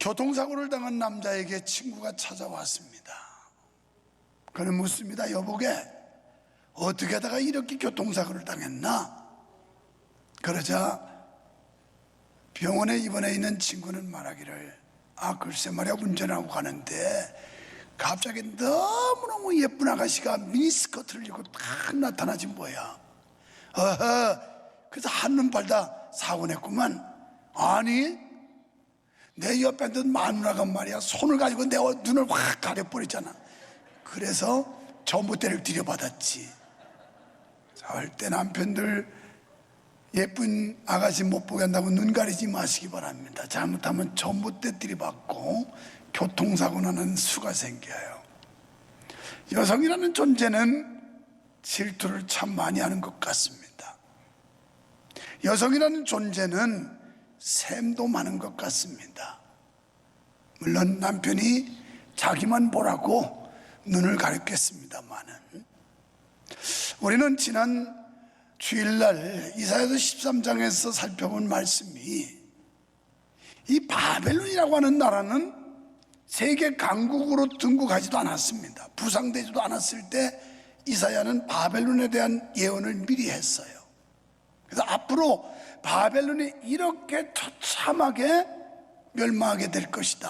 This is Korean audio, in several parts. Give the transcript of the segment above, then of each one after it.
교통사고를 당한 남자에게 친구가 찾아왔습니다. 그는 묻습니다. 여보게, 어떻게 하다가 이렇게 교통사고를 당했나? 그러자 병원에 입원해 있는 친구는 말하기를, 글쎄 말이야, 운전하고 가는데 갑자기 너무너무 예쁜 아가씨가 미니스커트를 입고 딱 나타나지 뭐야. 그래서 한눈 팔다 사고 냈구만. 아니, 내 옆에 있던 마누라가 말이야, 손을 가지고 내 눈을 확 가려버리잖아. 그래서 전봇대를 들여받았지. 절대 남편들 예쁜 아가씨 못 보게 한다고 눈 가리지 마시기 바랍니다. 잘못하면 전봇대 들이받고 교통사고 나는 수가 생겨요. 여성이라는 존재는 질투를 참 많이 하는 것 같습니다. 여성이라는 존재는 샘도 많은 것 같습니다. 물론 남편이 자기만 보라고 눈을 가렸겠습니다만은, 우리는 지난 주일날 이사야서 13장에서 살펴본 말씀이, 이 바벨론이라고 하는 나라는 세계 강국으로 등극하지도 않았습니다. 부상되지도 않았을 때 이사야는 바벨론에 대한 예언을 미리 했어요. 그래서 앞으로 바벨론이 이렇게 처참하게 멸망하게 될 것이다.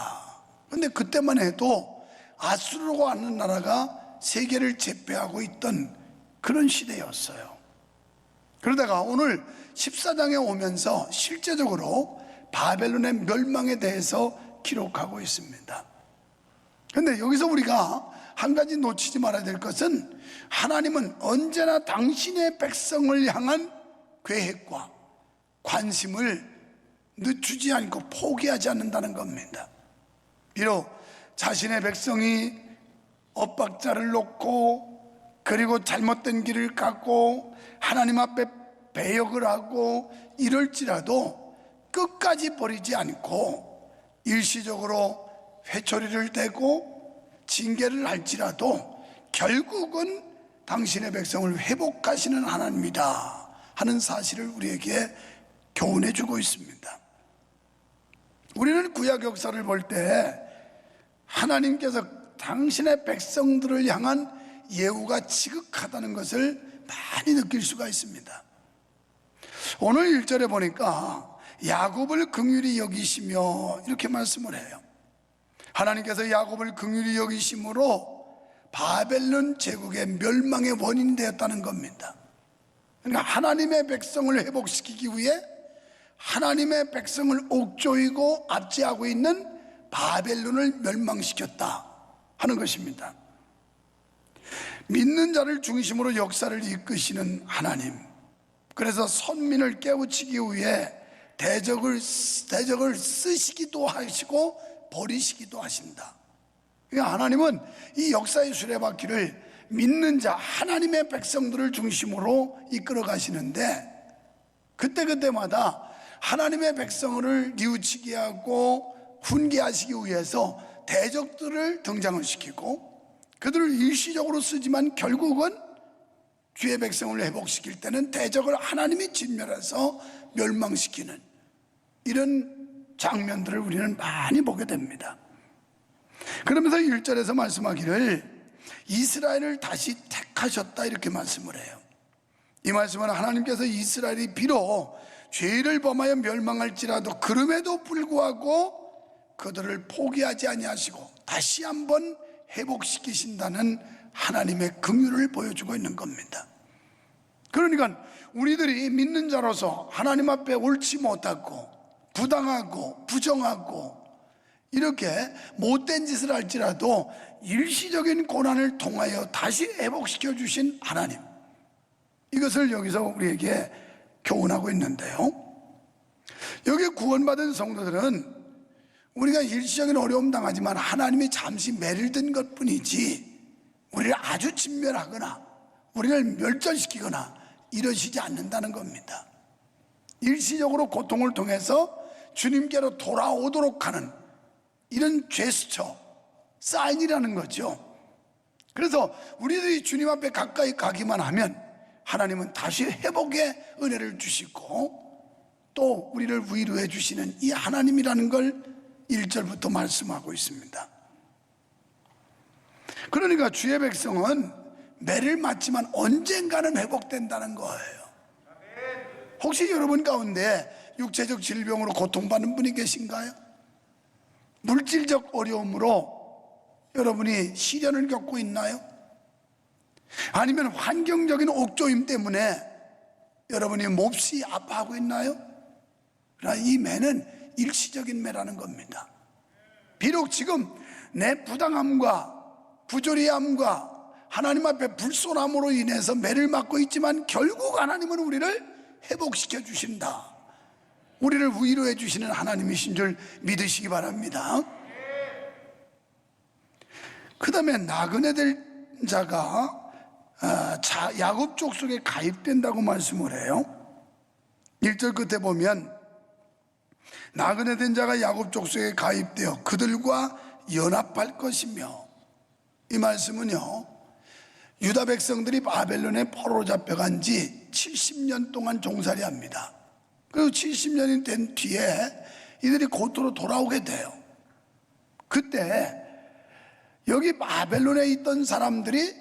그런데 그때만 해도 아수르라고 하는 나라가 세계를 제패하고 있던 그런 시대였어요. 그러다가 오늘 14장에 오면서 실제적으로 바벨론의 멸망에 대해서 기록하고 있습니다. 그런데 여기서 우리가 한 가지 놓치지 말아야 될 것은, 하나님은 언제나 당신의 백성을 향한 계획과 관심을 늦추지 않고 포기하지 않는다는 겁니다. 비록 자신의 백성이 엇박자를 놓고, 그리고 잘못된 길을 갖고 하나님 앞에 배역을 하고 이럴지라도 끝까지 버리지 않고 일시적으로 회초리를 대고 징계를 할지라도 결국은 당신의 백성을 회복하시는 하나님이다 하는 사실을 우리에게 교훈해 주고 있습니다. 우리는 구약 역사를 볼 때 하나님께서 당신의 백성들을 향한 예우가 지극하다는 것을 많이 느낄 수가 있습니다. 오늘 1절에 보니까 야곱을 긍휼히 여기시며 이렇게 말씀을 해요. 하나님께서 야곱을 긍휼히 여기심으로 바벨론 제국의 멸망의 원인이 되었다는 겁니다. 그러니까 하나님의 백성을 회복시키기 위해 하나님의 백성을 옥조이고 압제하고 있는 바벨론을 멸망시켰다 하는 것입니다. 믿는 자를 중심으로 역사를 이끄시는 하나님, 그래서 선민을 깨우치기 위해 대적을 쓰시기도 하시고 버리시기도 하신다. 그러니까 하나님은 이 역사의 수레바퀴를 믿는 자, 하나님의 백성들을 중심으로 이끌어 가시는데, 그때그때마다 하나님의 백성을 뉘우치게 하고 훈계하시기 위해서 대적들을 등장을 시키고, 그들을 일시적으로 쓰지만 결국은 주의 백성을 회복시킬 때는 대적을 하나님이 진멸해서 멸망시키는 이런 장면들을 우리는 많이 보게 됩니다. 그러면서 1절에서 말씀하기를 이스라엘을 다시 택하셨다 이렇게 말씀을 해요. 이 말씀은 하나님께서 이스라엘이 비록 죄를 범하여 멸망할지라도 그럼에도 불구하고 그들을 포기하지 아니하시고 다시 한번 회복시키신다는 하나님의 긍휼을 보여주고 있는 겁니다. 그러니까 우리들이 믿는 자로서 하나님 앞에 옳지 못하고 부당하고 부정하고 이렇게 못된 짓을 할지라도 일시적인 고난을 통하여 다시 회복시켜 주신 하나님, 이것을 여기서 우리에게 교훈하고 있는데요, 여기 구원받은 성도들은 우리가 일시적인 어려움 당하지만 하나님이 잠시 매를 든 것 뿐이지 우리를 아주 진멸하거나 우리를 멸절시키거나 이러시지 않는다는 겁니다. 일시적으로 고통을 통해서 주님께로 돌아오도록 하는 이런 제스처, 사인이라는 거죠. 그래서 우리들이 주님 앞에 가까이 가기만 하면 하나님은 다시 회복의 은혜를 주시고 또 우리를 위로해 주시는 이 하나님이라는 걸 1절부터 말씀하고 있습니다. 그러니까 주의 백성은 매를 맞지만 언젠가는 회복된다는 거예요. 혹시 여러분 가운데 육체적 질병으로 고통받는 분이 계신가요? 물질적 어려움으로 여러분이 시련을 겪고 있나요? 아니면 환경적인 옥조임 때문에 여러분이 몹시 아파하고 있나요? 그러나 이 매는 일시적인 매라는 겁니다. 비록 지금 내 부당함과 부조리함과 하나님 앞에 불손함으로 인해서 매를 맞고 있지만 결국 하나님은 우리를 회복시켜 주신다, 우리를 위로해 주시는 하나님이신 줄 믿으시기 바랍니다. 그 다음에 나그네 될 자가 야곱 족속에 가입된다고 말씀을 해요. 1절 끝에 보면 나그네 된 자가 야곱 족속에 가입되어 그들과 연합할 것이며, 이 말씀은요, 유다 백성들이 바벨론에 포로로 잡혀간 지 70년 동안 종살이 합니다. 그리고 70년이 된 뒤에 이들이 고토로 돌아오게 돼요. 그때 여기 바벨론에 있던 사람들이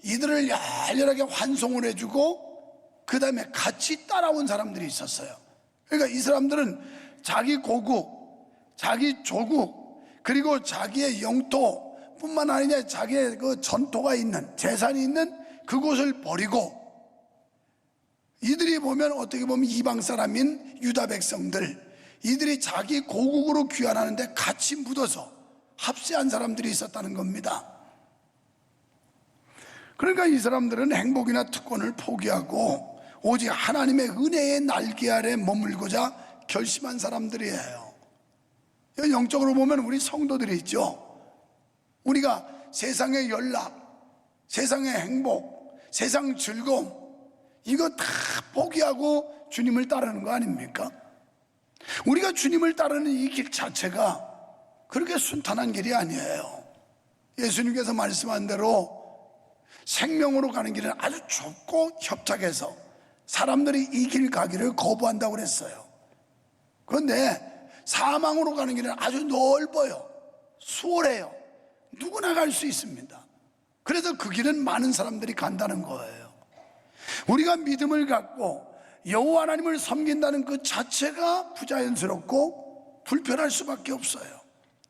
이들을 열렬하게 환송을 해주고 그 다음에 같이 따라온 사람들이 있었어요. 그러니까 이 사람들은 자기 고국, 자기 조국, 그리고 자기의 영토 뿐만 아니라 자기의 그 전토가 있는, 재산이 있는 그곳을 버리고, 이들이 보면 어떻게 보면 이방 사람인 유다 백성들, 이들이 자기 고국으로 귀환하는데 같이 묻어서 합세한 사람들이 있었다는 겁니다. 그러니까 이 사람들은 행복이나 특권을 포기하고 오직 하나님의 은혜의 날개 아래 머물고자 결심한 사람들이에요. 영적으로 보면 우리 성도들이 있죠. 우리가 세상의 연락, 세상의 행복, 세상 즐거움, 이거 다 포기하고 주님을 따르는 거 아닙니까? 우리가 주님을 따르는 이 길 자체가 그렇게 순탄한 길이 아니에요. 예수님께서 말씀한 대로 생명으로 가는 길은 아주 좁고 협착해서 사람들이 이 길 가기를 거부한다고 그랬어요. 그런데 사망으로 가는 길은 아주 넓어요. 수월해요. 누구나 갈 수 있습니다. 그래서 그 길은 많은 사람들이 간다는 거예요. 우리가 믿음을 갖고 여호와 하나님을 섬긴다는 그 자체가 부자연스럽고 불편할 수밖에 없어요.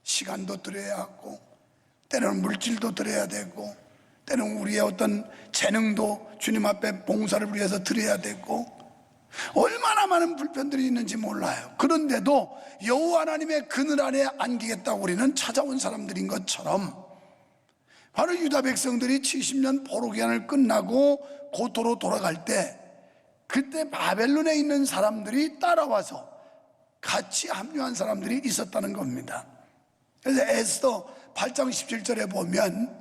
시간도 들여야 하고, 때로는 물질도 들여야 되고, 때로는 우리의 어떤 재능도 주님 앞에 봉사를 위해서 드려야 되고, 얼마나 많은 불편들이 있는지 몰라요. 그런데도 여호와 하나님의 그늘 안에 안기겠다고 우리는 찾아온 사람들인 것처럼, 바로 유다 백성들이 70년 포로 기간을 끝나고 고토로 돌아갈 때, 그때 바벨론에 있는 사람들이 따라와서 같이 합류한 사람들이 있었다는 겁니다. 그래서 에스더 8장 17절에 보면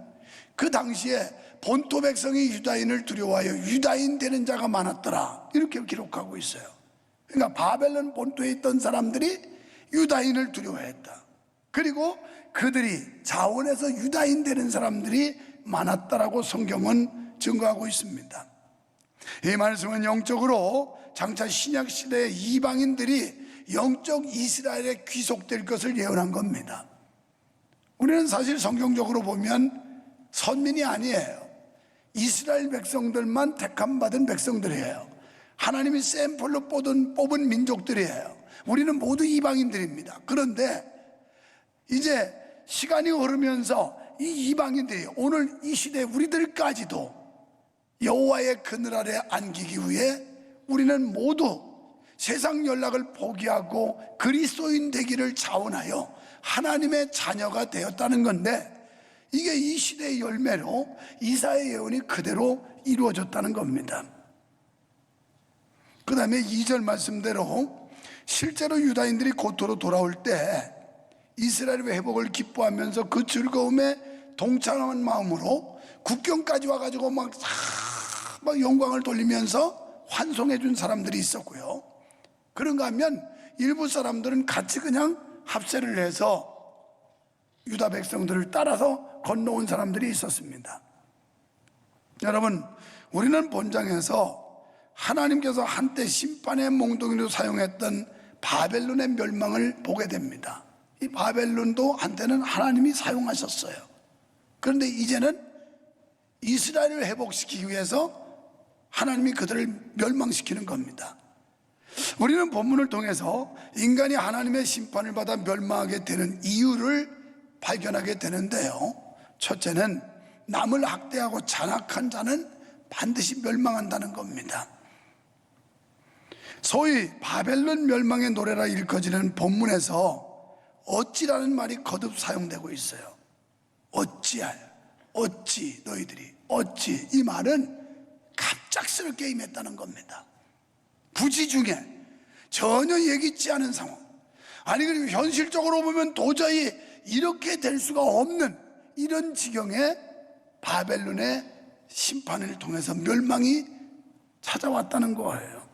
그 당시에 본토 백성이 유다인을 두려워하여 유다인 되는 자가 많았더라, 이렇게 기록하고 있어요. 그러니까 바벨론 본토에 있던 사람들이 유다인을 두려워했다. 그리고 그들이 자원해서 유다인 되는 사람들이 많았다라고 성경은 증거하고 있습니다. 이 말씀은 영적으로 장차 신약 시대의 이방인들이 영적 이스라엘에 귀속될 것을 예언한 겁니다. 우리는 사실 성경적으로 보면 선민이 아니에요. 이스라엘 백성들만 택함받은 백성들이에요. 하나님이 샘플로 뽑은 민족들이에요. 우리는 모두 이방인들입니다. 그런데 이제 시간이 흐르면서 이 이방인들이 오늘 이 시대 우리들까지도 여호와의 그늘 아래 안기기 위해 우리는 모두 세상 연락을 포기하고 그리스도인 되기를 자원하여 하나님의 자녀가 되었다는 건데, 이게 이 시대의 열매로 이사야의 예언이 그대로 이루어졌다는 겁니다. 그 다음에 2절 말씀대로 실제로 유다인들이 고토로 돌아올 때 이스라엘의 회복을 기뻐하면서 그 즐거움에 동참한 마음으로 국경까지 와가지고 막 영광을 돌리면서 환송해 준 사람들이 있었고요. 그런가 하면 일부 사람들은 같이 그냥 합세를 해서 유다 백성들을 따라서 건너온 사람들이 있었습니다. 여러분, 우리는 본장에서 하나님께서 한때 심판의 몽둥이로 사용했던 바벨론의 멸망을 보게 됩니다. 이 바벨론도 한때는 하나님이 사용하셨어요. 그런데 이제는 이스라엘을 회복시키기 위해서 하나님이 그들을 멸망시키는 겁니다. 우리는 본문을 통해서 인간이 하나님의 심판을 받아 멸망하게 되는 이유를 발견하게 되는데요, 첫째는 남을 학대하고 잔악한 자는 반드시 멸망한다는 겁니다. 소위 바벨론 멸망의 노래라 일컬어지는 본문에서 어찌라는 말이 거듭 사용되고 있어요. 어찌할, 어찌, 너희들이 어찌, 이 말은 갑작스럽게 임했다는 겁니다. 부지중에 전혀 예기치 않은 상황, 아니 그리고 현실적으로 보면 도저히 이렇게 될 수가 없는 이런 지경에 바벨론의 심판을 통해서 멸망이 찾아왔다는 거예요.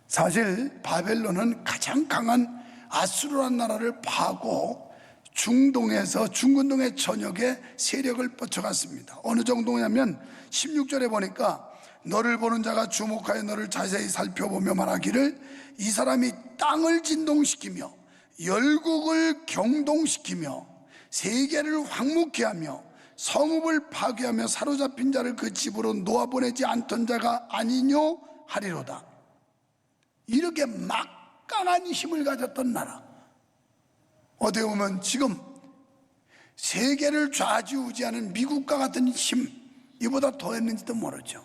사실 바벨론은 가장 강한 아수르라는 나라를 파고 중동에서 중근동의 전역에 세력을 뻗쳐갔습니다. 어느 정도냐면 16절에 보니까 너를 보는 자가 주목하여 너를 자세히 살펴보며 말하기를 이 사람이 땅을 진동시키며 열국을 경동시키며 세계를 황무케 하며 성읍을 파괴하며 사로잡힌 자를 그 집으로 놓아보내지 않던 자가 아니뇨 하리로다. 이렇게 막강한 힘을 가졌던 나라, 어떻게 보면 지금 세계를 좌지우지하는 미국과 같은 힘, 이보다 더했는지도 모르죠.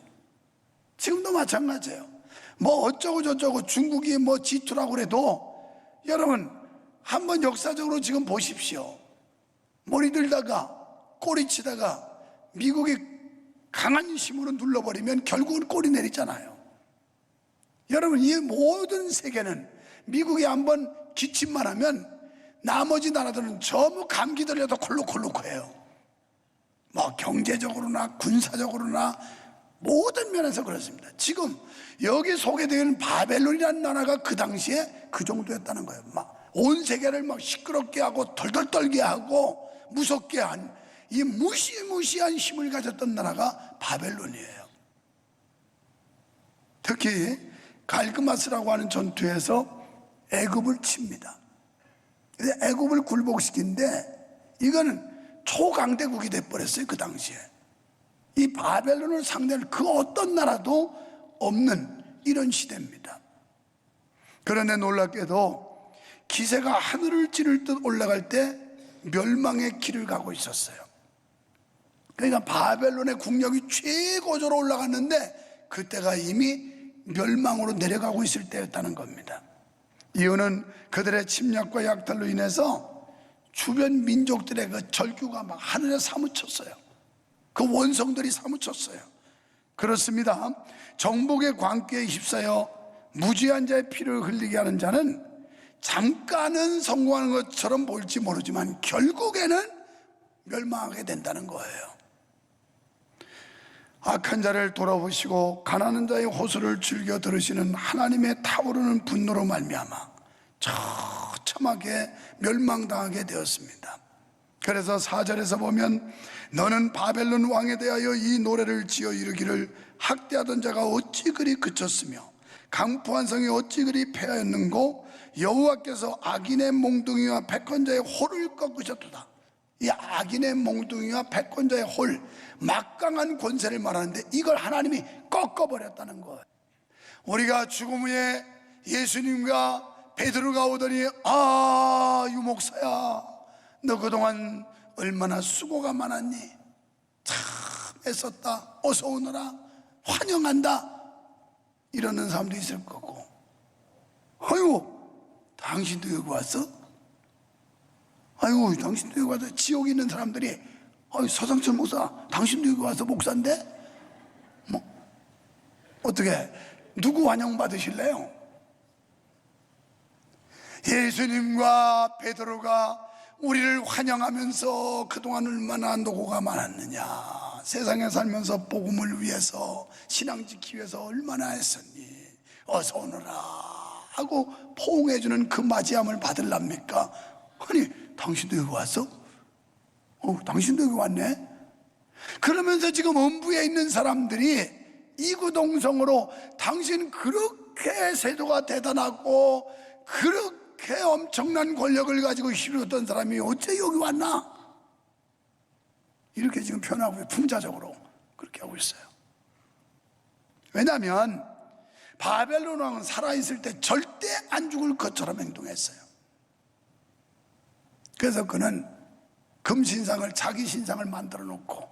지금도 마찬가지예요. 뭐 어쩌고 저쩌고 중국이 뭐 지투라고 그래도 여러분 한번 역사적으로 지금 보십시오. 머리 들다가 꼬리치다가 미국이 강한 힘으로 눌러버리면 결국은 꼬리 내리잖아요. 여러분 이 모든 세계는 미국이 한번 기침만 하면 나머지 나라들은 전부 감기 들려도 콜록콜록해요. 뭐 경제적으로나 군사적으로나 모든 면에서 그렇습니다. 지금 여기 소개되는 바벨론이라는 나라가 그 당시에 그 정도였다는 거예요. 막 온 세계를 막 시끄럽게 하고 덜덜 떨게 하고 무섭게 한 이 무시무시한 힘을 가졌던 나라가 바벨론이에요. 특히 갈그마스라고 하는 전투에서 애굽을 칩니다. 애굽을 굴복시키는데 이거는 초강대국이 돼버렸어요. 그 당시에 이 바벨론을 상대할 그 어떤 나라도 없는 이런 시대입니다. 그런데 놀랍게도 기세가 하늘을 찌를 듯 올라갈 때 멸망의 길을 가고 있었어요. 그러니까 바벨론의 국력이 최고조로 올라갔는데 그때가 이미 멸망으로 내려가고 있을 때였다는 겁니다. 이유는 그들의 침략과 약탈로 인해서 주변 민족들의 그 절규가 막 하늘에 사무쳤어요. 그 원성들이 사무쳤어요. 그렇습니다. 정복의 광기에 휩싸여 무지한 자의 피를 흘리게 하는 자는 잠깐은 성공하는 것처럼 보일지 모르지만 결국에는 멸망하게 된다는 거예요. 악한 자를 돌아보시고 가난한 자의 호소를 즐겨 들으시는 하나님의 타오르는 분노로 말미암아 처참하게 멸망당하게 되었습니다. 그래서 4절에서 보면 너는 바벨론 왕에 대하여 이 노래를 지어 이르기를 학대하던 자가 어찌 그리 그쳤으며 강포한 성이 어찌 그리 패하였는고 여호와께서 악인의 몽둥이와 백헌자의 홀을 꺾으셨도다. 이 악인의 몽둥이와 백헌자의 홀, 막강한 권세를 말하는데 이걸 하나님이 꺾어버렸다는 거예요. 우리가 죽음 후에 예수님과 베드로가 오더니 유목사야 너 그동안 얼마나 수고가 많았니? 참 애썼다. 어서 오너라. 환영한다. 이러는 사람도 있을 거고, 아이고 당신도 여기 왔어? 아이고 당신도 여기 와서 지옥에 있는 사람들이 서상철 목사 당신도 여기 와서 목사인데 뭐 어떻게 누구 환영 받으실래요? 예수님과 베드로가 우리를 환영하면서 그동안 얼마나 노고가 많았느냐, 세상에 살면서 복음을 위해서 신앙 지키기 위해서 얼마나 했었니, 어서 오너라 하고 포옹해주는 그 맞이함을 받으랍니까? 아니 당신도 여기 왔어? 당신도 여기 왔네? 그러면서 지금 음부에 있는 사람들이 이구동성으로 당신 그렇게 세도가 대단하고 그렇게 그렇게 엄청난 권력을 가지고 휘두르던 사람이 어째 여기 왔나? 이렇게 지금 표현하고 풍자적으로 그렇게 하고 있어요. 왜냐하면 바벨론 왕은 살아있을 때 절대 안 죽을 것처럼 행동했어요. 그래서 그는 금신상을, 자기 신상을 만들어 놓고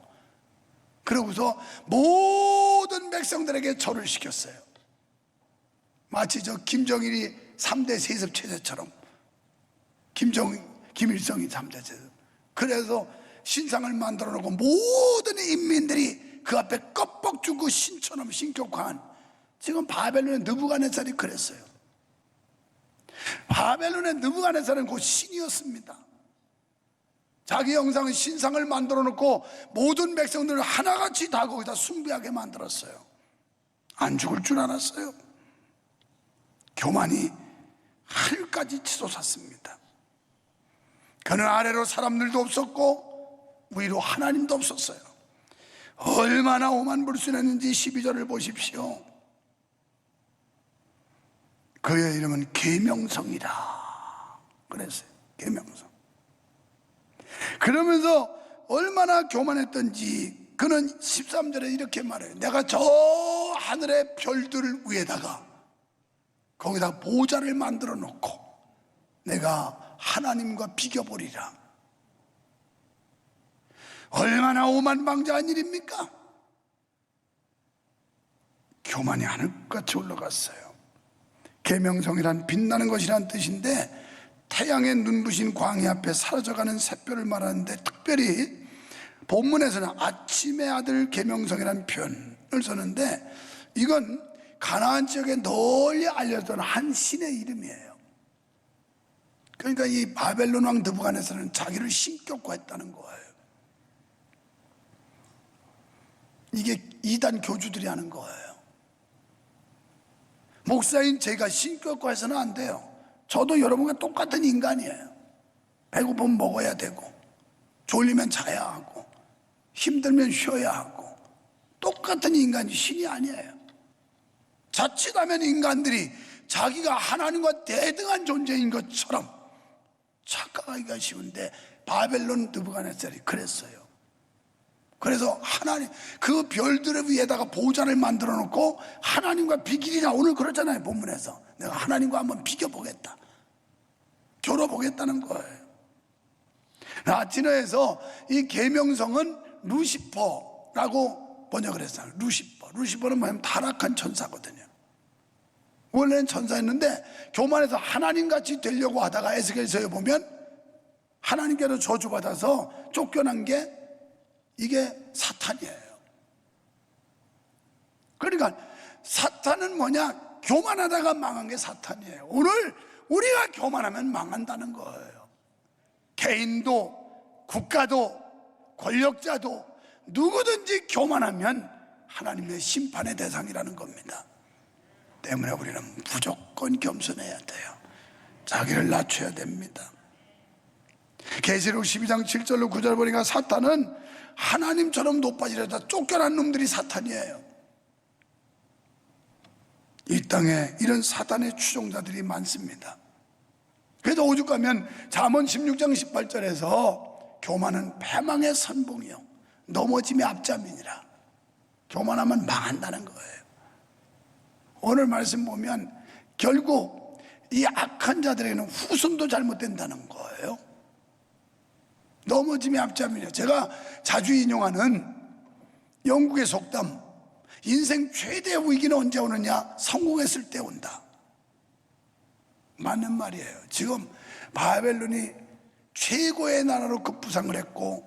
그러고서 모든 백성들에게 절을 시켰어요. 마치 저 김정일이 3대 세습 체제처럼, 김일성이 3대 세습. 그래서 신상을 만들어 놓고 모든 인민들이 그 앞에 껍벅 죽고 신처럼 신격화한, 지금 바벨론의 느부갓네살이 그랬어요. 바벨론의 느부갓네살은 곧 신이었습니다. 자기 형상의 신상을 만들어 놓고 모든 백성들을 하나같이 다 거기다 숭배하게 만들었어요. 안 죽을 줄 알았어요. 교만이 하늘까지 치솟았습니다. 그는 아래로 사람들도 없었고 위로 하나님도 없었어요. 얼마나 오만불순했는지 12절을 보십시오. 그의 이름은 계명성이라 그랬어요. 계명성. 그러면서 얼마나 교만했던지 그는 13절에 이렇게 말해요. 내가 저 하늘의 별들 위에다가 거기다 보좌를 만들어 놓고 내가 하나님과 비교보리라. 얼마나 오만방자한 일입니까? 교만이 하늘같이 올라갔어요. 계명성이란 빛나는 것이란 뜻인데 태양의 눈부신 광야 앞에 사라져가는 샛별을 말하는데, 특별히 본문에서는 아침의 아들 계명성이라는 표현을 쓰는데, 이건 가나안 지역에 널리 알려졌던 한 신의 이름이에요. 그러니까 이 바벨론 왕 느부갓네살은 자기를 신격화했다는 거예요. 이게 이단 교주들이 하는 거예요. 목사인 제가 신격화해서는 안 돼요. 저도 여러분과 똑같은 인간이에요. 배고프면 먹어야 되고, 졸리면 자야 하고, 힘들면 쉬어야 하고, 똑같은 인간이 신이 아니에요. 자칫하면 인간들이 자기가 하나님과 대등한 존재인 것처럼 착각하기가 쉬운데 바벨론 느부갓네살이 그랬어요. 그래서 하나님 그 별들을 위에다가 보좌를 만들어 놓고 하나님과 비기리라, 오늘 그러잖아요. 본문에서 내가 하나님과 한번 비교보겠다, 겨뤄보겠다는 거예요. 라틴어에서 이 계명성은 루시퍼라고 번역을 했어요. 루시퍼는 뭐냐면 타락한 천사거든요. 원래는 천사였는데 교만해서 하나님같이 되려고 하다가 에스겔서에 보면 하나님께로 저주받아서 쫓겨난 게 이게 사탄이에요. 그러니까 사탄은 뭐냐? 교만하다가 망한 게 사탄이에요. 오늘 우리가 교만하면 망한다는 거예요. 개인도 국가도 권력자도 누구든지 교만하면 하나님의 심판의 대상이라는 겁니다. 때문에 우리는 무조건 겸손해야 돼요. 자기를 낮춰야 됩니다. 계시록 12장 7절로 9절 보니까 사탄은 하나님처럼 높아지려다 쫓겨난 놈들이 사탄이에요. 이 땅에 이런 사탄의 추종자들이 많습니다. 그래도 오죽하면 잠언 16장 18절에서 교만은 패망의 선봉이요 넘어짐의 앞자민이라, 교만하면 망한다는 거예요. 오늘 말씀 보면 결국 이 악한 자들에게는 후손도 잘못된다는 거예요. 넘어짐의 앞자민이요. 제가 자주 인용하는 영국의 속담, 인생 최대의 위기는 언제 오느냐? 성공했을 때 온다. 맞는 말이에요. 지금 바벨론이 최고의 나라로 급부상을 했고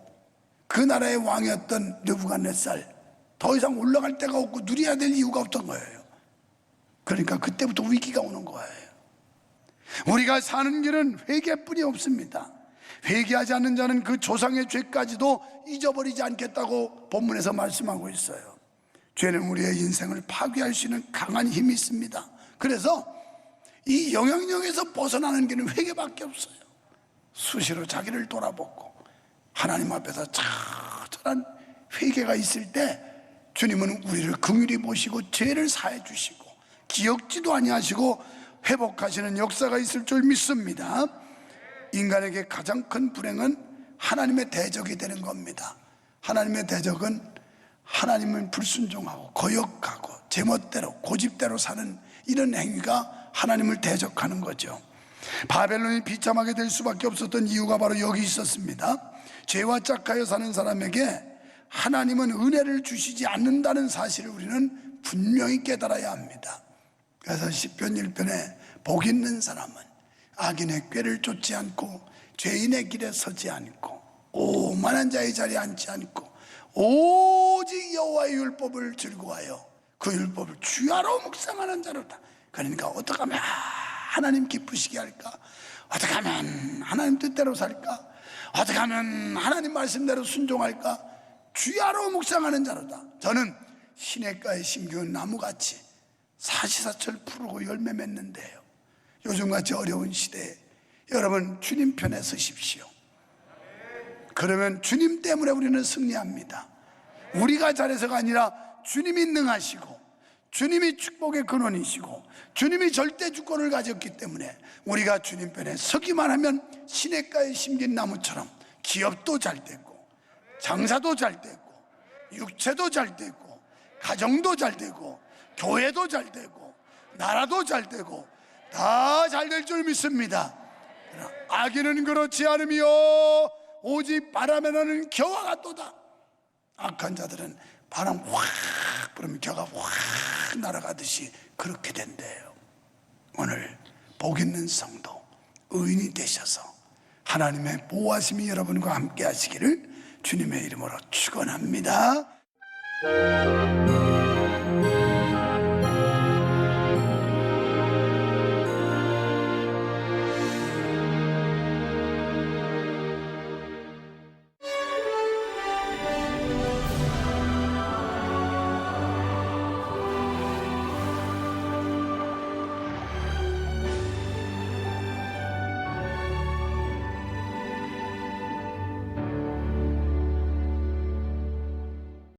그 나라의 왕이었던 느부갓네살, 더 이상 올라갈 데가 없고 누려야 될 이유가 없던 거예요. 그러니까 그때부터 위기가 오는 거예요. 우리가 사는 길은 회개뿐이 없습니다. 회개하지 않는 자는 그 조상의 죄까지도 잊어버리지 않겠다고 본문에서 말씀하고 있어요. 죄는 우리의 인생을 파괴할 수 있는 강한 힘이 있습니다. 그래서 이 영향력에서 벗어나는 길은 회개밖에 없어요. 수시로 자기를 돌아보고 하나님 앞에서 처절한 회개가 있을 때 주님은 우리를 긍휼히 보시고 죄를 사해 주시고 기억지도 아니하시고 회복하시는 역사가 있을 줄 믿습니다. 인간에게 가장 큰 불행은 하나님의 대적이 되는 겁니다. 하나님의 대적은 하나님을 불순종하고 거역하고 제멋대로 고집대로 사는 이런 행위가 하나님을 대적하는 거죠. 바벨론이 비참하게 될 수밖에 없었던 이유가 바로 여기 있었습니다. 죄와 짝하여 사는 사람에게 하나님은 은혜를 주시지 않는다는 사실을 우리는 분명히 깨달아야 합니다. 그래서 시편 1편에 복 있는 사람은 악인의 꾀를 쫓지 않고 죄인의 길에 서지 않고 오만한 자의 자리에 앉지 않고 오직 여호와의 율법을 즐거워하여 그 율법을 주야로 묵상하는 자로다. 그러니까 어떻게 하면 하나님 기쁘시게 할까? 어떻게 하면 하나님 뜻대로 살까? 어떻게 하면 하나님 말씀대로 순종할까? 주야로 묵상하는 자로다. 저는 시냇가에 심기운 나무같이 사시사철 푸르고 열매 맺는데요, 요즘같이 어려운 시대에 여러분 주님 편에 서십시오. 그러면 주님 때문에 우리는 승리합니다. 우리가 잘해서가 아니라 주님이 능하시고 주님이 축복의 근원이시고 주님이 절대 주권을 가졌기 때문에 우리가 주님 편에 서기만 하면 시냇가에 심긴 나무처럼 기업도 잘 되고 장사도 잘 되고 육체도 잘 되고 가정도 잘 되고 교회도 잘 되고 나라도 잘 되고 다 잘 될 줄 믿습니다. 악인은 그렇지 않으며 오직 바람에 나는 겨와 같도다. 악한 자들은 바람 확 불으면 겨가 확 날아가듯이 그렇게 된대요. 오늘 복 있는 성도, 의인이 되셔서 하나님의 보호하심이 여러분과 함께 하시기를 주님의 이름으로 축원합니다.